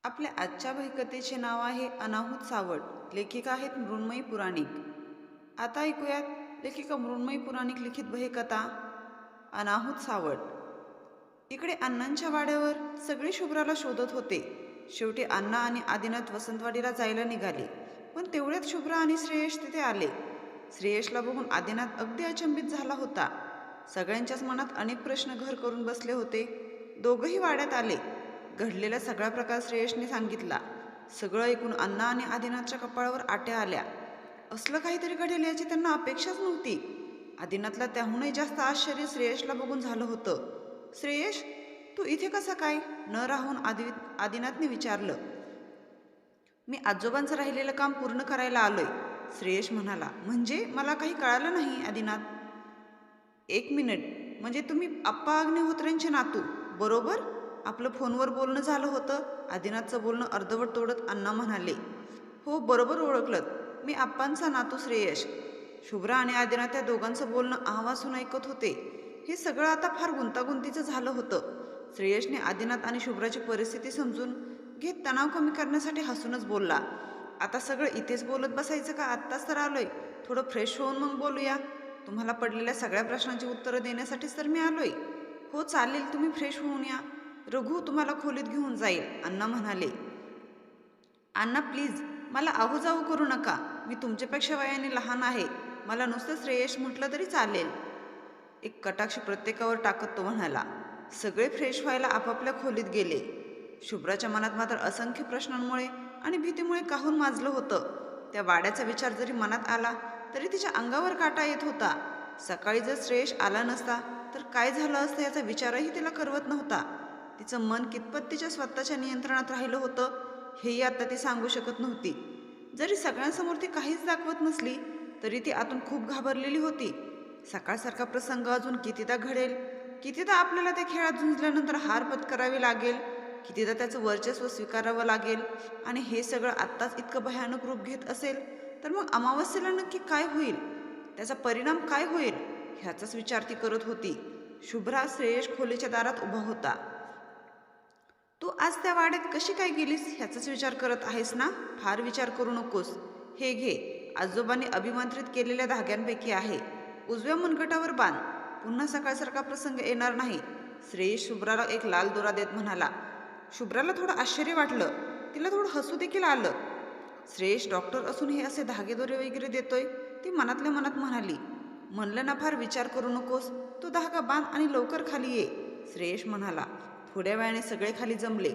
आपल्या आजच्या वैकतेचे नाव आहे अनाहूत सावट. लेखिका आहेत मृण्मयी पुराणिक. आता ऐकूयात लेखिका मृण्मयी पुराणिक लिखित वहीकथा अनाहूत सावट. इकडे अण्णांच्या वाड्यावर सगळे शुभ्राला शोधत होते. शेवटी अण्णा आणि आदिनाथ वसंतवाडीला जायला निघाले. पण तेवढ्यात शुभ्रा आणि श्रेयश तिथे आले. श्रेयशला बघून आदिनाथ अगदी अचंबित झाला होता. सगळ्यांच्याच मनात अनेक प्रश्न घर करून बसले होते. दोघंही वाड्यात आले. घडलेला सगळा प्रकार श्रेयशने सांगितला. सगळं ऐकून अण्णा आणि आदिनाथच्या कपाळावर आट्या आल्या. असलं काहीतरी घडेल याची त्यांना अपेक्षाच नव्हती. आदिनाथला त्याहूनही जास्त आश्चर्य श्रेयशला बघून झालं होतं. श्रेयश, तू इथे कसा काय? न राहून आदिनाथने विचारलं. मी आजोबांचं राहिलेलं काम पूर्ण करायला आलोय, श्रेयश म्हणाला. म्हणजे मला काही कळालं नाही आदिनाथ. एक मिनिट, म्हणजे तुम्ही आप्पा अग्निहोत्र्यांचे नातू, बरोबर? आपलं फोनवर बोलणं झालं होतं. आदिनाथचं बोलणं अर्धवट तोडत अण्णा म्हणाले. हो, बरोबर ओळखलं. मी आप्पांचा नातू श्रेयश. शुभ्रा आणि आदिनाथ त्या दोघांचं बोलणं आवाजून ऐकत होते. हे सगळं आता फार गुंतागुंतीचं झालं होतं. श्रेयशने आदिनाथ आणि शुभ्राची परिस्थिती समजून घेत तणाव कमी करण्यासाठी हसूनच बोलला. आता सगळं इथेच बोलत बसायचं का? आत्ताच तर आलोय. थोडं फ्रेश होऊन मग बोलूया. तुम्हाला पडलेल्या सगळ्या प्रश्नांची उत्तरं देण्यासाठीच तर मी आलोय. हो चालेल, तुम्ही फ्रेश होऊन या. रघु तुम्हाला खोलीत घेऊन जाईल, अण्णा म्हणाले. अण्णा प्लीज, मला आहूजाऊ करू नका. मी तुमच्यापेक्षा वयाने लहान आहे. मला नुसतं श्रेयश म्हटलं तरी चालेल. एक कटाक्ष प्रत्येकावर टाकत तो म्हणाला. सगळे फ्रेश व्हायला आपापल्या खोलीत गेले. शुभ्राच्या मनात मात्र असंख्य प्रश्नांमुळे आणि भीतीमुळे काहून माजलं होतं. त्या वाड्याचा विचार जरी मनात आला तरी तिच्या अंगावर काटा येत होता. सकाळी जर श्रेयश आला नसता तर काय झालं असतं याचा विचारही तिला करवत नव्हता. तिचं मन कितपत तिच्या स्वतःच्या नियंत्रणात राहिलं होतं हेही आता ती सांगू शकत नव्हती. जरी सगळ्यांसमोर ती काहीच दाखवत नसली तरी ती आतून खूप घाबरलेली होती. सकाळसारखा प्रसंग अजून कितीदा घडेल, कितीदा आपल्याला त्या खेळात झुंजल्यानंतर हार पत्करावी लागेल, कितीदा त्याचं वर्चस्व स्वीकारावं लागेल. आणि हे सगळं आत्ताच इतकं भयानक रूप घेत असेल तर मग अमावस्येला नक्की काय होईल, त्याचा परिणाम काय होईल, ह्याचाच विचार ती करत होती. शुभ्रा श्रेयश खोलीच्या दारात उभा होता. तू आज त्या वाड्यात कशी काय गेलीस ह्याचाच विचार करत आहेस ना? फार विचार करू नकोस. हे घे, आजोबांनी अभिमंत्रित केलेल्या धाग्यांपैकी आहे. उजव्या मनगटावर बांध. पुन्हा सकाळसारखा प्रसंग येणार नाही. श्रेयश शुभ्राला एक लाल दोरा देत म्हणाला. शुभ्राला थोडं आश्चर्य वाटलं. तिला थोडं हसू देखील आलं. श्रेयश डॉक्टर असून हे असे धागेदोरे वगैरे देतोय, ती मनातल्या मनात म्हणाली. म्हणलं ना फार विचार करू नकोस. तो धागा बांध आणि लवकर खाली ये, श्रेयश म्हणाला. थोड्या वेळाने सगळे खाली जमले.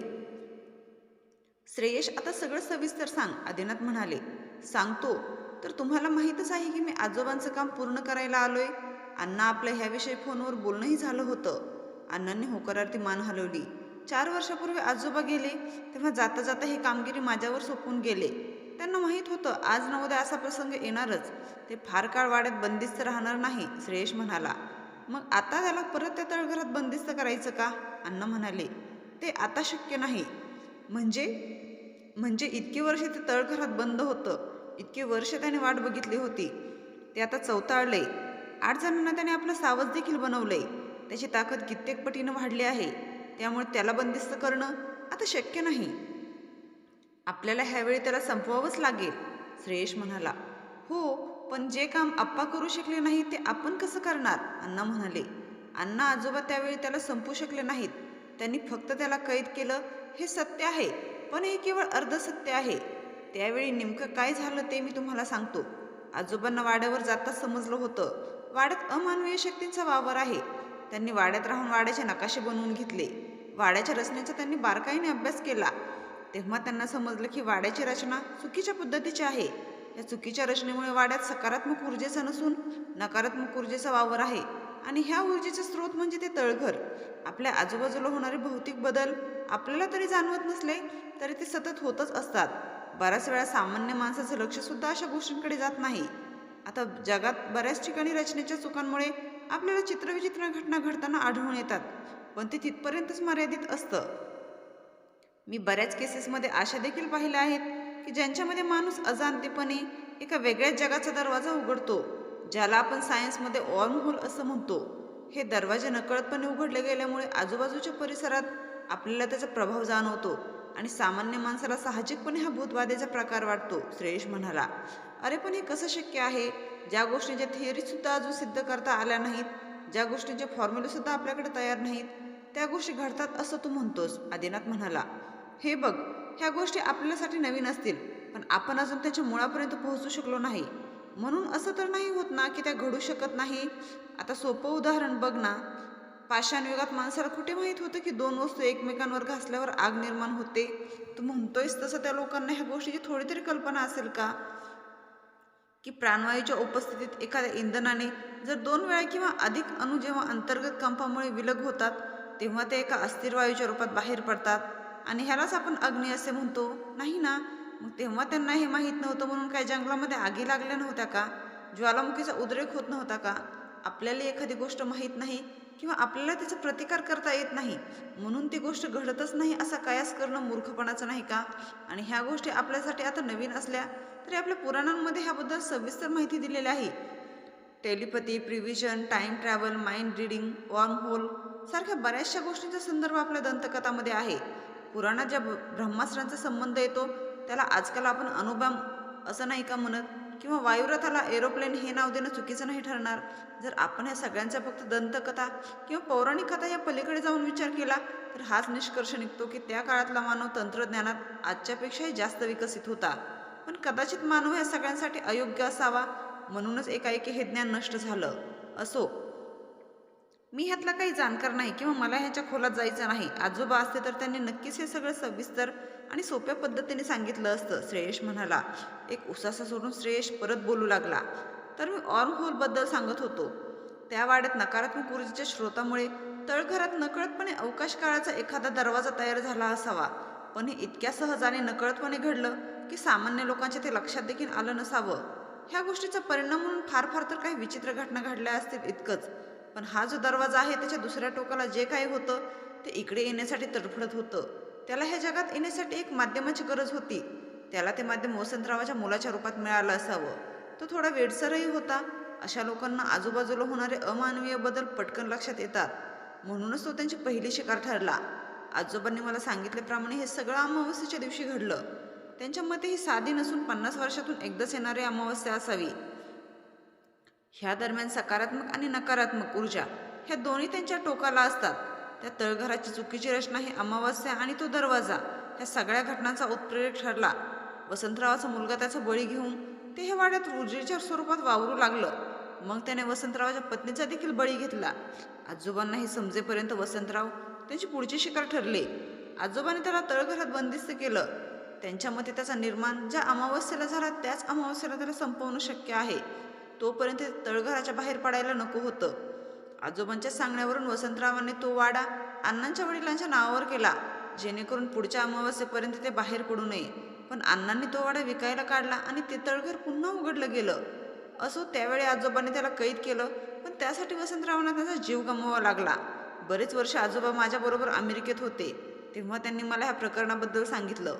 श्रेयश, आता सगळं सविस्तर सांग, आदिनाथ म्हणाले. सांगतो. तर तुम्हाला माहीतच आहे की मी आजोबांचं काम पूर्ण करायला आलोय. अण्णा आपल्या ह्याविषयी फोनवर बोलणंही झालं होतं. अण्णांनी होकारार्थी मान हलवली. 4 वर्षापूर्वी आजोबा गेले तेव्हा जाता जाता ही कामगिरी माझ्यावर सोपवून गेले. त्यांना माहीत होतं आज न उद्या असा प्रसंग येणारच. ते फार काळ वाड्यात बंदिस्त राहणार नाही, श्रेयश म्हणाला. मग आता त्याला परत त्या तळघरात बंदिस्त करायचं का? अण्णा म्हणाले. ते आता शक्य नाही. म्हणजे म्हणजे इतकी वर्षे ते तळघरात बंद होतं. इतकी वर्ष त्याने वाट बघितली होती. ते आता चवताळलंय. 8 जणांना त्याने आपलं सावज देखील बनवलंय. त्याची ताकद कित्येक पटीनं वाढली आहे. त्यामुळे त्याला बंदिस्त करणं आता शक्य नाही. आपल्याला ह्यावेळी त्याला संपवावंच लागेल, श्रेयश म्हणाला. हो, पण जे काम आप्पा करू शकले नाही ते आपण कसं करणार, अण्णा म्हणाले. अण्णा आजोबा त्यावेळी त्याला संपू शकले नाहीत. त्यांनी फक्त त्याला कैद केलं, हे सत्य आहे. पण हे केवळ अर्धसत्य आहे. त्यावेळी नेमकं काय झालं ते मी तुम्हाला सांगतो. आजोबांना वाड्यावर जाताच समजलं होतं वाड्यात अमानवीय शक्तींचा वावर आहे. त्यांनी वाड्यात राहून वाड्याचे नकाशे बनवून घेतले. वाड्याच्या रचनेचा त्यांनी बारकाईने अभ्यास केला. तेव्हा त्यांना समजलं की वाड्याची रचना चुकीच्या पद्धतीची आहे. या चुकीच्या रचनेमुळे वाड्यात सकारात्मक ऊर्जेचा नसून नकारात्मक ऊर्जेचा वावर आहे. आणि ह्या ऊर्जेचा स्रोत म्हणजे ते तळघर. आपल्या आजूबाजूला होणारे भौतिक बदल आपल्याला तरी जाणवत नसले तरी ते सतत होतच असतात. बऱ्याच वेळा सामान्य माणसाचं लक्षसुद्धा अशा गोष्टींकडे जात नाही. आता जगात बऱ्याच ठिकाणी रचनेच्या चुकांमुळे आपल्याला चित्रविचित्र घटना घडताना आढळून येतात. पण ते तिथपर्यंतच मर्यादित असतं. मी बऱ्याच केसेसमध्ये अशा देखील पाहिल्या आहेत की ज्यांच्यामध्ये माणूस अजाणतेपणे एका वेगळ्याच जगाचा दरवाजा उघडतो, ज्याला आपण सायन्समध्ये वर्महोल असं म्हणतो. हे दरवाजे नकळतपणे उघडले गेल्यामुळे आजूबाजूच्या परिसरात आपल्याला त्याचा प्रभाव जाणवतो. आणि सामान्य माणसाला साहजिकपणे हा भूतबाधेचा प्रकार वाटतो. श्रेयश म्हणाला, अरे पण हे कसं शक्य आहे? ज्या गोष्टींच्या थिअरीसुद्धा अजून सिद्ध करता आल्या नाहीत, ज्या गोष्टींचे फॉर्म्युलेसुद्धा आपल्याकडे तयार नाहीत, त्या गोष्टी घडतात असं तू म्हणतोस. आदिनाथ म्हणाला, हे बघ, ह्या गोष्टी आपल्यासाठी नवीन असतील, पण आपण अजून त्याच्या मुळापर्यंत पोहोचू शकलो नाही. म्हणून असं तर नाही होत ना की त्या घडू शकत नाही. आता सोपं उदाहरण बघ ना, पाषाण युगात माणसाला कुठे माहीत होतं की दोन वस्तू एकमेकांवर घासल्यावर आग निर्माण होते? तू म्हणतोयस तसं त्या लोकांना ह्या गोष्टीची थोडी तरी कल्पना असेल का, की प्राणवायूच्या उपस्थितीत एखाद्या इंधनाने जर 2 वेळा किंवा अधिक अणू जेव्हा अंतर्गत कंपामुळे विलग होतात, तेव्हा ते एका अस्थिर वायूच्या रूपात बाहेर पडतात आणि ह्यालाच आपण अग्नी असे म्हणतो, नाही ना? मग तेव्हा त्यांना हे माहीत नव्हतं म्हणून काय जंगलामध्ये आगी लागल्या नव्हत्या का? ज्वालामुखीचा उद्रेक होत नव्हता का? आपल्याला एखादी गोष्ट माहीत नाही किंवा आपल्याला त्याचा प्रतिकार करता येत नाही म्हणून ती गोष्ट घडतच नाही असा कयास करणं मूर्खपणाचं नाही का? आणि ह्या गोष्टी आपल्यासाठी आता नवीन असल्या तरी आपल्या पुराणांमध्ये ह्याबद्दल सविस्तर माहिती दिलेली आहे. Telepathy, prevision, time travel, mind reading, worm hole सारख्या बऱ्याचशा गोष्टींचा संदर्भ आपल्या दंतकथामध्ये आहे. पुराणात ज्या ब्रह्मास्त्रांचा संबंध येतो त्याला आजकाल आपण अणुबॉम्ब असं नाही का म्हणत, किंवा वायुरथाला एरोप्लेन हे नाव देणं चुकीचं नाही ठरणार. जर आपण ह्या सगळ्यांचा फक्त दंतकथा किंवा पौराणिक कथा या पलीकडे जाऊन विचार केला तर हाच निष्कर्ष निघतो की त्या काळातला मानव तंत्रज्ञानात आजच्यापेक्षाही जास्त विकसित होता, पण कदाचित मानव ह्या सगळ्यांसाठी अयोग्य असावा म्हणूनच एकाएकी हे ज्ञान नष्ट झालं. असो, मी ह्यातला काही जाणकार नाही किंवा मला ह्याच्या खोलात जायचं नाही. आजोबा असते तर त्यांनी नक्कीच हे सगळं सविस्तर आणि सोप्या पद्धतीने सांगितलं असतं. श्रेयश म्हणाला. एक उसासा सोडून श्रेयश परत बोलू लागला, तर मी ऑर्महोलबद्दल सांगत होतो. त्या वाड्यात नकारात्मक ऊर्जेच्या स्रोतामुळे तळघरात नकळतपणे अवकाश काळाचा एखादा दरवाजा तयार झाला असावा, पण हे इतक्या सहजाने नकळतपणे घडलं की सामान्य लोकांच्या ते लक्षात देखील आलं नसावं. ह्या गोष्टीचा परिणाम म्हणून फार फार तर काही विचित्र घटना घडल्या असतील इतकंच, पण हा जो दरवाजा आहे त्याच्या दुसऱ्या टोकाला जे काही होतं ते इकडे येण्यासाठी तडफडत होतं. त्याला ह्या जगात येण्यासाठी एक माध्यमाची गरज होती. त्याला ते माध्यम वसंतरावाच्या मुलाच्या रूपात मिळालं असावं. तो थोडा वेडसरही होता. अशा लोकांना आजूबाजूला होणारे अमानवीय बदल पटकन लक्षात येतात, म्हणूनच तो त्यांची पहिली शिकार ठरला. आजोबांनी मला सांगितल्याप्रमाणे हे सगळं अमावस्येच्या दिवशी घडलं. त्यांच्या मते ही साधी नसून 50 वर्षातून एकदाच येणारी अमावस्या असावी. ह्या दरम्यान सकारात्मक आणि नकारात्मक ऊर्जा ह्या दोन्ही त्यांच्या टोकाला असतात. त्या तळघराची चुकीची रचना, ही अमावस्या आणि तो दरवाजा ह्या सगळ्या घटनांचा उत्प्रेरक ठरला. वसंतरावाचा मुलगा त्याचा बळी घेऊन ते ह्या वाड्यात ऊर्जेच्या स्वरूपात वावरू लागलं. मग त्याने वसंतरावाच्या पत्नीचा देखील बळी घेतला. आजोबांना हे समजेपर्यंत वसंतराव त्यांची पुढची शिकार ठरले. आजोबाने त्याला तळघरात बंदिस्त केलं. त्यांच्या मते त्याचा निर्माण ज्या अमावस्येला झाला त्याच अमावस्येला त्याला संपवणं शक्य आहे. तोपर्यंत तळघराच्या बाहेर पडायला नको होतं. आजोबांच्या सांगण्यावरून वसंतरावांनी तो वाडा अण्णांच्या वडिलांच्या नावावर केला, जेणेकरून पुढच्या अमावस्येपर्यंत ते बाहेर पडू नये. पण अण्णांनी तो वाडा विकायला काढला आणि ते तळघर पुन्हा उघडलं गेलं. असो, त्यावेळी आजोबांनी त्याला कैद केलं, पण त्यासाठी वसंतरावांना त्याचा जीव गमवावा लागला. बरेच वर्ष आजोबा माझ्याबरोबर अमेरिकेत होते, तेव्हा त्यांनी मला ह्या प्रकरणाबद्दल सांगितलं.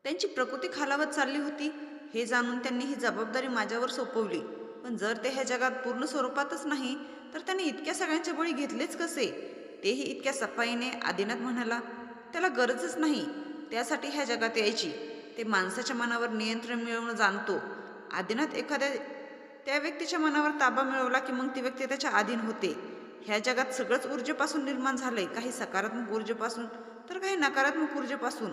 त्यांची प्रकृती खालावत चालली होती हे जाणून त्यांनी ही जबाबदारी माझ्यावर सोपवली. पण जर ते ह्या जगात पूर्ण स्वरूपातच नाही तर त्यांनी इतक्या सगळ्यांचे बळी घेतलेच कसे, तेही इतक्या सफाईने? आदिनाथ म्हणाला, त्याला गरजच नाही त्यासाठी ह्या जगात यायची. ते माणसाच्या मनावर नियंत्रण मिळवणं जाणतो. आदिनाथ एखाद्या त्या व्यक्तीच्या मनावर ताबा मिळवला की मग ती व्यक्ती त्याच्या अधीन होते. ह्या जगात सगळंच ऊर्जेपासून निर्माण झालंय, काही सकारात्मक ऊर्जेपासून तर काही नकारात्मक ऊर्जेपासून.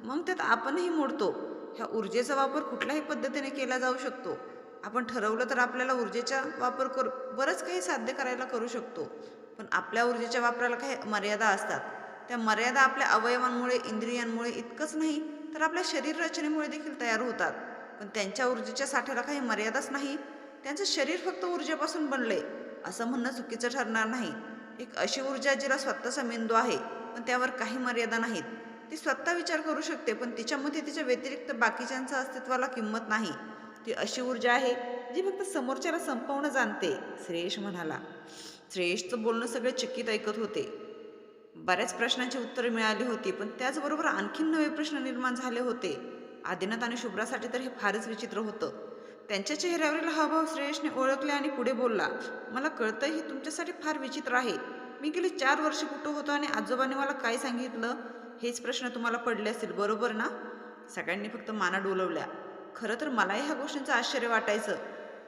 मग त्यात आपणही मोडतो. ह्या ऊर्जेचा वापर कुठल्याही पद्धतीने केला जाऊ शकतो. आपण ठरवलं तर आपल्याला ऊर्जेचा वापर बरंच काही साध्य करायला करू शकतो. पण आपल्या ऊर्जेच्या वापराला काही मर्यादा असतात. त्या मर्यादा आपल्या अवयवांमुळे, इंद्रियांमुळे इतकंच नाही तर आपल्या शरीर रचनेमुळे देखील तयार होतात. पण त्यांच्या ऊर्जेच्या साठ्याला काही मर्यादाच नाही. त्यांचं शरीर फक्त ऊर्जेपासून बनलंय असं म्हणणं चुकीचं ठरणार नाही. एक अशी ऊर्जा जिला स्वतःचा मेंदू आहे पण त्यावर काही मर्यादा नाहीत. ती स्वतः विचार करू शकते, पण तिच्यामध्ये तिच्या व्यतिरिक्त बाकीच्यांच्या अस्तित्वाला किंमत नाही. ती अशी ऊर्जा आहे जी फक्त समोरच्याला संपवणं जाणते, श्रेयश म्हणाला. श्रेयशचं बोलणं सगळे चकित ऐकत होते. बऱ्याच प्रश्नांची उत्तरे मिळाली होती, पण त्याचबरोबर आणखीन नवे प्रश्न निर्माण झाले होते. आदिनाथ आणि शुभ्रासाठी तर हे फारच विचित्र होतं. त्यांच्या चेहऱ्यावरील हावभाव श्रेयशने ओळखले आणि पुढे बोलला, मला कळतंय हे तुमच्यासाठी फार विचित्र आहे. मी गेली 4 वर्ष कुठं होतो आणि आजोबांनी मला काय सांगितलं हेच प्रश्न तुम्हाला पडले असतील, बरोबर ना? सगळ्यांनी फक्त माना डोलवल्या. खरं तर मलाही ह्या गोष्टींचं आश्चर्य वाटायचं.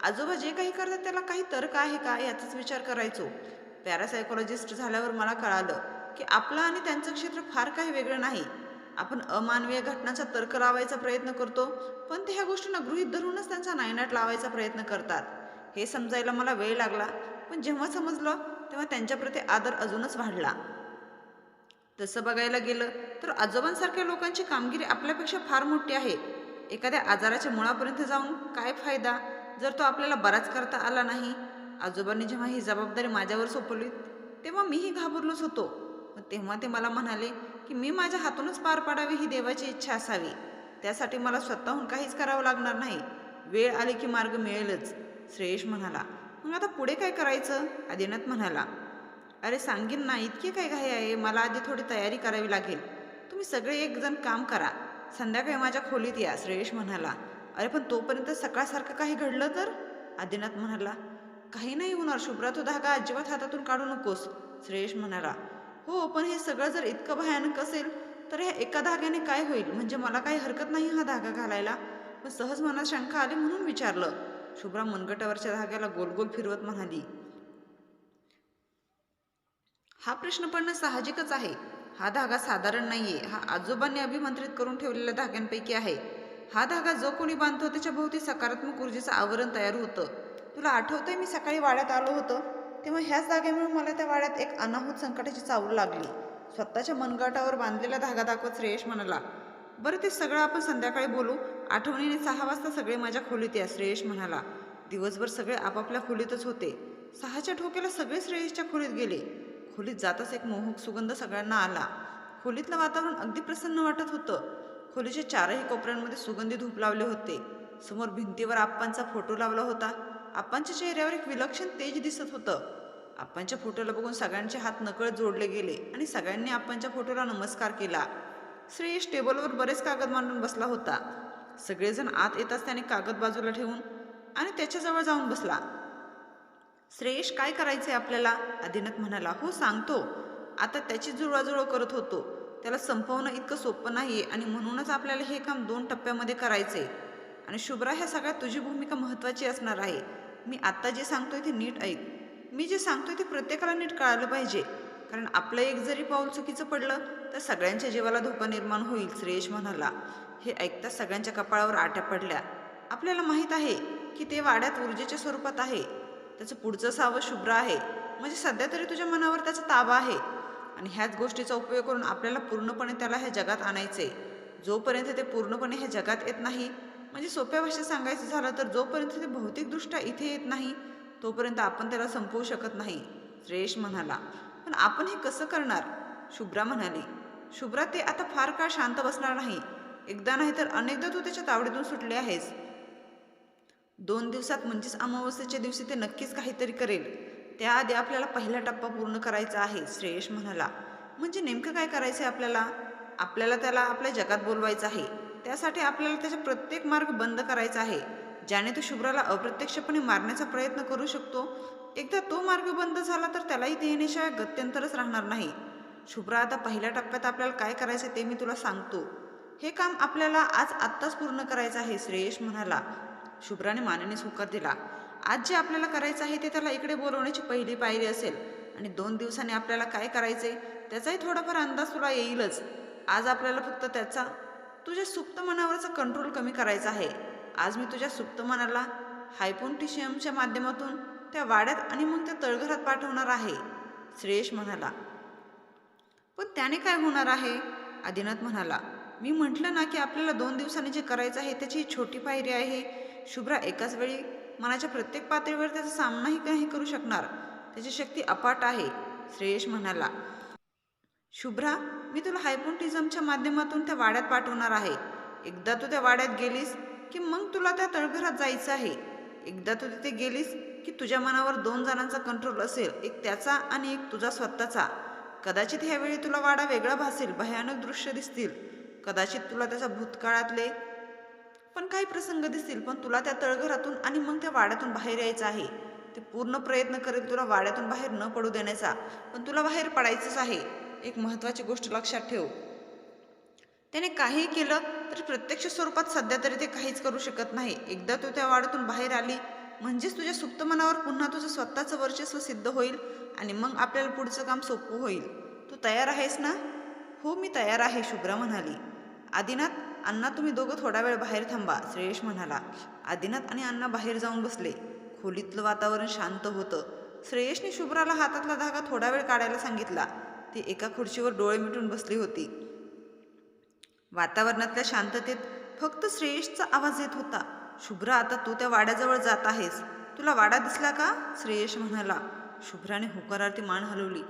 आजोबा जे काही करतात त्याला काही तर्क आहे का याचाच विचार करायचो. पॅरासायकोलॉजिस्ट झाल्यावर मला कळालं की आपलं आणि त्यांचं क्षेत्र फार काही वेगळं नाही. आपण अमानवीय घटनांचा तर्क लावायचा प्रयत्न करतो, पण ते ह्या गोष्टींना गृहीत धरूनच त्यांचा नायनाट लावायचा प्रयत्न करतात. हे समजायला मला वेळ लागला, पण जेव्हा समजलं तेव्हा त्यांच्याप्रती आदर अजूनच वाढला. तसं बघायला गेलं तर आजोबांसारख्या लोकांची कामगिरी आपल्यापेक्षा फार मोठी आहे. एखाद्या आजाराच्या मुळापर्यंत जाऊन काय फायदा जर तो आपल्याला बराच करता आला नाही. आजोबांनी जेव्हा ही जबाबदारी माझ्यावर सोपवली तेव्हा मीही घाबरलोच होतो. पण तेव्हा ते मला म्हणाले की मी माझ्या हातूनच पार पाडावी ही देवाची इच्छा असावी. त्यासाठी मला स्वतःहून काहीच करावं लागणार नाही. वेळ आली की मार्ग मिळेलच, श्रेयश म्हणाला. मग आता पुढे काय करायचं? आदिनाथ म्हणाला. अरे सांगीन ना, इतकी काय घाई आहे? मला आधी थोडी तयारी करावी लागेल. तुम्ही सगळे एक जण काम करा, संध्याकाळी माझ्या खोलीत या, श्रेयश म्हणाला. अरे पण तोपर्यंत सकाळसारखं काही घडलं तर? आदिनाथ म्हणाला. काही नाही होणार शुभ्रा, तो धागा अजिबात हातातून काढू नकोस, श्रेयश म्हणाला. हो, पण हे सगळं जर इतकं भयानक असेल तर ह्या एका धाग्याने काय होईल? म्हणजे मला काही हरकत नाही हा धागा घालायला, पण सहज मनात शंका आली म्हणून विचारलं. शुभ्रा मनगटावरच्या धाग्याला गोल गोल फिरवत म्हणाली. हा प्रश्न पडणं साहजिकच आहे. हा धागा साधारण नाहीये. हा आजोबांनी अभिमंत्रित करून ठेवलेल्या धाग्यांपैकी आहे. हा धागा जो कोणी बांधतो त्याच्या भोवती सकारात्मक ऊर्जेचं आवरण तयार होतं. तुला आठवतंय मी सकाळी वाड्यात आलो होतो तेव्हा ह्याच धाग्यामुळे मला त्या वाड्यात एक अनाहूत संकटाची चावल लागली. स्वतःच्या मनगटावर बांधलेला धागा दाखवत श्रेयश म्हणाला. बरं, ते सगळं आपण संध्याकाळी बोलू. आठवणीने 6 वाजता सगळे माझ्या खोलीत या, श्रेयश म्हणाला. दिवसभर सगळे आपापल्या खोलीतच होते. 6च्या ठोक्याला सगळे श्रेयशच्या खोलीत गेले. खोलीत जाताच एक मोहक सुगंध सगळ्यांना आला. खोलीतलं वातावरण अगदी प्रसन्न वाटत होतं. खोलीच्या 4ही कोपऱ्यांमध्ये सुगंधी धूप लावले होते. समोर भिंतीवर आप्पांचा फोटो लावला होता. आप्पांच्या चेहऱ्यावर एक विलक्षण तेज दिसत होतं. आप्पांच्या फोटोला बघून सगळ्यांचे हात नकळत जोडले गेले आणि सगळ्यांनी आप्पांच्या फोटोला नमस्कार केला. श्रेयश टेबलवर बरेच कागद मांडून बसला होता. सगळेजण आत येताच त्याने कागद बाजूला ठेवून आणि त्याच्याजवळ जाऊन बसला. श्रेयश, काय करायचंय आपल्याला? आदिनाथ म्हणाला. हो सांगतो. आता त्याची जुळवाजुळव करत होतो. त्याला संपवणं इतकं सोपं नाहीये आणि म्हणूनच आपल्याला हे काम 2 टप्प्यामध्ये करायचंय. आणि शुभ्रा, ह्या सगळ्यात तुझी भूमिका महत्त्वाची असणार आहे. मी आत्ता जे सांगतोय ते नीट ऐक. मी जे सांगतोय ते प्रत्येकाला नीट कळालं पाहिजे, कारण आपलं एक जरी पाऊल चुकीचं पडलं तर सगळ्यांच्या जीवाला धोका निर्माण होईल, श्रेयश म्हणाला. हे ऐकताच सगळ्यांच्या कपाळावर आट्या पडल्या. आपल्याला माहीत आहे की ते वाड्यात ऊर्जेच्या स्वरूपात आहे. त्याचं पुढचं सावं शुभ्रा आहे. म्हणजे सध्या तरी तुझ्या मनावर त्याचा ताबा आहे आणि ह्याच गोष्टीचा उपयोग करून आपल्याला पूर्णपणे त्याला ह्या जगात आणायचे. जोपर्यंत ते पूर्णपणे ह्या जगात येत नाही, म्हणजे सोप्या भाषेत सांगायचं झालं तर जोपर्यंत ते भौतिकदृष्ट्या इथे येत नाही तोपर्यंत आपण त्याला संपवू शकत नाही, श्रेयश म्हणाला. पण आपण हे कसं करणार? शुभ्रा म्हणाली. शुभ्रा, ते आता फार काळ शांत बसणार नाही. एकदा नाही तर अनेकदा तू त्याच्या तावडीतून सुटले आहेस. 2 दिवसात म्हणजेच अमावस्येच्या दिवशी ते नक्कीच काहीतरी करेल. त्याआधी आपल्याला पहिला टप्पा पूर्ण करायचा आहे, श्रेयश म्हणाला. म्हणजे नेमकं काय करायचं आहे आपल्याला? आपल्याला त्याला आपल्या जगात बोलवायचं आहे. त्यासाठी आपल्याला त्याचा प्रत्येक मार्ग बंद करायचा आहे ज्याने तो शुभ्राला अप्रत्यक्षपणे मारण्याचा प्रयत्न करू शकतो. एकदा तो मार्ग बंद झाला तर त्यालाही ते येण्याशिवाय गत्यंतरच राहणार नाही. शुभ्रा, आता पहिल्या टप्प्यात आपल्याला काय करायचं ते मी तुला सांगतो. हे काम आपल्याला आत्ताच पूर्ण करायचं आहे, श्रेयश म्हणाला. शुभ्राने मानेने होकार दिला. आज जे आपल्याला करायचं आहे ते त्याला इकडे बोलवण्याची पहिली पायरी असेल आणि 2 दिवसांनी आपल्याला काय करायचे त्याचाही थोडाफार अंदाज तुला येईलच. आज आपल्याला फक्त तुझ्या सुप्त मनावरचा कंट्रोल कमी करायचा आहे. आज मी तुझ्या सुप्त मनाला हायपोन्टिशियमच्या माध्यमातून त्या वाड्यात आणि मग त्या तळघरात पाठवणार आहे, श्रेयश म्हणाला. पण त्याने काय होणार आहे? आदिनाथ म्हणाला. मी म्हटलं ना की आपल्याला 2 दिवसांनी जे करायचं आहे त्याची छोटी पायरी आहे. शुभ्रा एकाच वेळी मनाच्या प्रत्येक पातळीवर त्याचा सामनाही नाही करू शकणार. त्याची शक्ती अफाट आहे, श्रेयश म्हणाला. शुभ्रा, मी तुला हायपोन्टिझमच्या माध्यमातून त्या वाड्यात पाठवणार आहे. एकदा तू त्या वाड्यात गेलीस की मग तुला त्या तळघरात जायचं आहे. एकदा तू तिथे गेलीस की तुझ्या मनावर 2 जणांचा कंट्रोल असेल, एक त्याचा आणि एक तुझा स्वतःचा. कदाचित ह्यावेळी तुला वाडा वेगळा भासेल, भयानक दृश्य दिसतील. कदाचित तुला त्याचा भूतकाळातले पण काही प्रसंग दिसतील, पण तुला त्या तळघरातून आणि मग त्या वाड्यातून बाहेर यायचं आहे. ते पूर्ण प्रयत्न करेल तुला वाड्यातून बाहेर न पडू देण्याचा, पण तुला बाहेर पडायचंच आहे. एक महत्त्वाची गोष्ट लक्षात ठेव. त्याने काही केलं तरी प्रत्यक्ष स्वरूपात सध्या तरी ते काहीच करू शकत नाही. एकदा तू त्या वाड्यातून बाहेर आली म्हणजेच तुझ्या सुप्त मनावर पुन्हा तुझं स्वतःचं वर्चस्व सिद्ध होईल आणि मग आपल्याला पुढचं काम सोपं होईल. तू तयार आहेस ना? हो, मी तयार आहे, शुभ्रा म्हणाली. आदिनाथ, अण्णा, तुम्ही दोघं थोडा वेळ बाहेर थांबा, श्रेयश म्हणाला. आदिनाथ आणि अण्णा बाहेर जाऊन बसले. खोलीतलं वातावरण शांत होतं. श्रेयशने शुभ्राला हातातला धागा थोडा वेळ काढायला सांगितला. ती एका खुर्चीवर डोळे मिटून बसली होती. वातावरणातल्या शांततेत फक्त श्रेयशचा आवाज येत होता. शुभ्रा, आता तू त्या वाड्याजवळ जात आहेस. तुला वाडा दिसला का? श्रेयश म्हणाला. शुभ्राने होकारार्थी मान हलवली.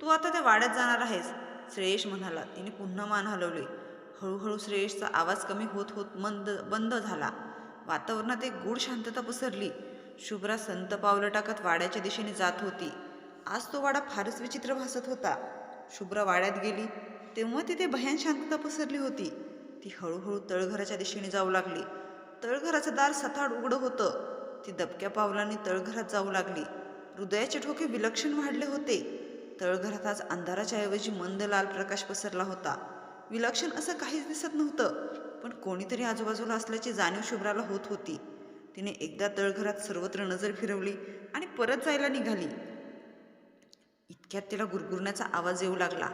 तू आता त्या वाड्यात जाणार आहेस, श्रेयश म्हणाला. तिने पुन्हा मान हलवली. हळूहळू श्रेयशचा आवाज कमी होत होत बंद झाला. वातावरणात एक गूढ शांतता पसरली. शुभ्रा संत पावलं टाकत वाड्याच्या दिशेने जात होती. आज तो वाडा फारच विचित्र भासत होता. शुभ्रा वाड्यात गेली तेव्हा तिथे भयान शांतता पसरली होती. ती हळूहळू तळघराच्या दिशेने जाऊ लागली. तळघराचं दार सताड उघडं होतं. ती दबक्या पावलांनी तळघरात जाऊ लागली. हृदयाचे ठोके विलक्षण वाढले होते. तळघरात आज अंधाराच्या ऐवजी मंद लाल प्रकाश पसरला होता. विलक्षण असं काहीच दिसत नव्हतं, पण कोणीतरी आजूबाजूला असल्याची जाणीव शुभ्राला होत होती. तिने एकदा तळघरात सर्वत्र नजर फिरवली आणि परत जायला निघाली. इतक्यात तिला गुरगुरण्याचा आवाज येऊ लागला.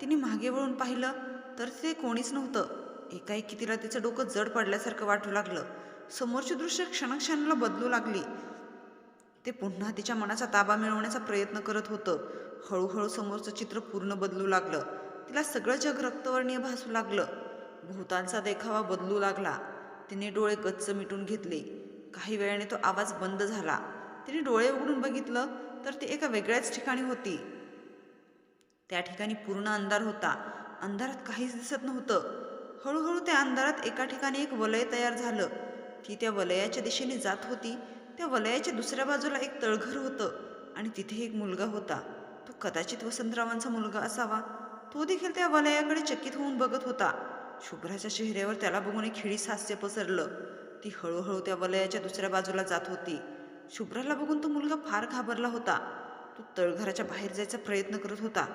तिने मागे वळून पाहिलं तर तिथे कोणीच नव्हतं. एकाएकी तिला तिचं डोकं जड पडल्यासारखं वाटू लागलं. समोरचे दृश्य क्षणाक्षणाला बदलू लागली. ते पुन्हा तिच्या मनाचा ताबा मिळवण्याचा प्रयत्न करत होतं. हळूहळू समोरचं चित्र पूर्ण बदलू लागलं. तिला सगळं जग रक्तवर्णीय भासू लागलं. भोवतालचा देखावा बदलू लागला. तिने डोळे गच्च मिटून घेतले. काही वेळाने तो आवाज बंद झाला. तिने डोळे उघडून बघितलं तर ती एका वेगळ्याच ठिकाणी होती. त्या ठिकाणी पूर्ण अंधार होता. अंधारात काहीच दिसत नव्हतं. हळूहळू त्या अंधारात एका ठिकाणी एक वलय तयार झालं. ती त्या वलयाच्या दिशेने जात होती. त्या वलयाच्या दुसऱ्या बाजूला एक तळघर होतं आणि तिथे एक मुलगा होता. तो कदाचित वसंतरावांचा मुलगा असावा. तो देखील त्या वलयाकडे चकित होऊन बघत होता. शुभ्राच्या चेहऱ्यावर त्याला बघून एक हिडीस हास्य पसरलं. ती हळूहळू त्या वलयाच्या दुसऱ्या बाजूला जात होती. शुभ्राला बघून तो मुलगा फार घाबरला होता. तो तळघराच्या बाहेर जायचा प्रयत्न करत होता,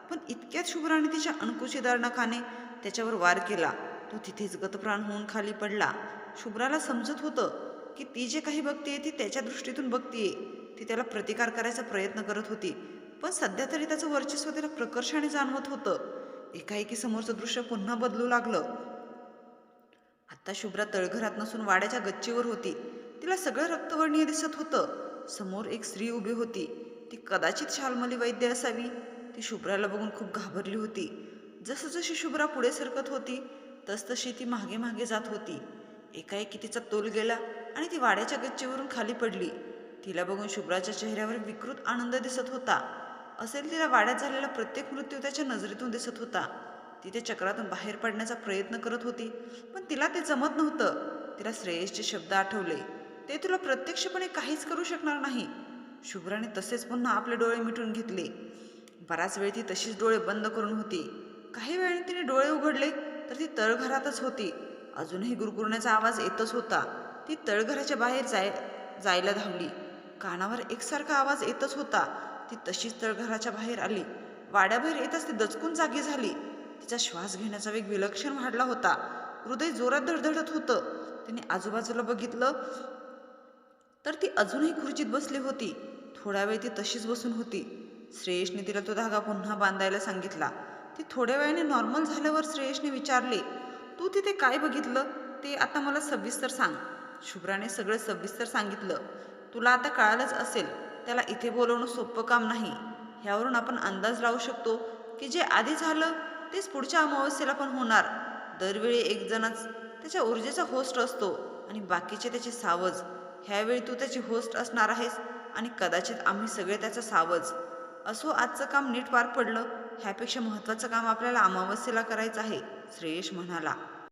पण इतक्यात शुभ्राने तिच्या अणकुचीदार नखाने त्याच्यावर वार केला. तो तिथेच गतप्राण होऊन खाली पडला. शुभ्राला समजत होतं की ती जे काही बघतीये ती त्याच्या दृष्टीतून बघतीये. ती त्याला प्रतिकार करायचा प्रयत्न करत होती, पण सध्या तरी त्याचं वर्चस्व तिला प्रकर्षाने जाणवत होतं. एकाएकी समोरचं दृश्य पुन्हा बदलू लागलं. आता शुभ्रा तळघरात नसून वाड्याच्या गच्चीवर होती. तिला सगळं रक्तवर्णीय दिसत होतं. समोर एक स्त्री उभी होती. ती कदाचित शाल्मली वैद्य असावी. ती शुभ्राला बघून खूप घाबरली होती. जसजशी शुभ्रा पुढे सरकत होती तसतशी ती मागे मागे जात होती. एकाएकी तिचा तोल गेला आणि ती वाड्याच्या गच्चीवरून खाली पडली. तिला बघून शुभ्राच्या चेहऱ्यावर विकृत आनंद दिसत होता. असेल तिला वाड्यात झालेला प्रत्येक मृत्यू त्याच्या नजरेतून दिसत होता. ती त्या चक्रातून बाहेर पडण्याचा प्रयत्न करत होती, पण तिला ते जमत नव्हतं. तिला श्रेयसचे शब्द आठवले. ते तुला प्रत्यक्षपणे काहीच करू शकणार नाही. शुभ्राने तसेच पुन्हा आपले डोळे मिटून घेतले. बराच वेळ ती तशीच डोळे बंद करून होती. काही वेळाने तिने डोळे उघडले तर ती तळघरातच होती. अजूनही गुरगुरण्याचा आवाज येतच होता. ती तळघराच्या बाहेर जायला धावली. कानावर एकसारखा आवाज येतच होता. ती तशीच तळघराच्या बाहेर आली. वाड्याबाहेर येताच ती दचकून जागी झाली. तिचा श्वास घेण्याचा वेग विलक्षण वाढला होता. हृदय जोरात धडधडत होतं. तिने आजूबाजूला बघितलं तर ती अजूनही खुर्चीत बसली होती. थोडा वेळ ती तशीच बसून होती. श्रेयसने तिला तो धागा पुन्हा बांधायला सांगितला. ती थोड्या वेळाने नॉर्मल झाल्यावर श्रेयसने विचारले, तू तिथे काय बघितलं ते आता मला सविस्तर सांग. शुभ्राने सगळं सविस्तर सांगितलं. तुला आता कळालंच असेल, त्याला इथे बोलवणं सोपं काम नाही. ह्यावरून आपण अंदाज लावू शकतो की जे आधी झालं तेच पुढच्या अमावस्येला पण होणार. दरवेळी एक जणच त्याच्या ऊर्जेचा होस्ट असतो आणि बाकीचे त्याचे सावज. ह्यावेळी तू त्याची होस्ट असणार आहेस आणि कदाचित आम्ही सगळे त्याचा सावज. असो, आजचं काम नीट पार पडलं. ह्यापेक्षा महत्त्वाचं काम आपल्याला अमावस्येला करायचं आहे, श्रेयस म्हणाला.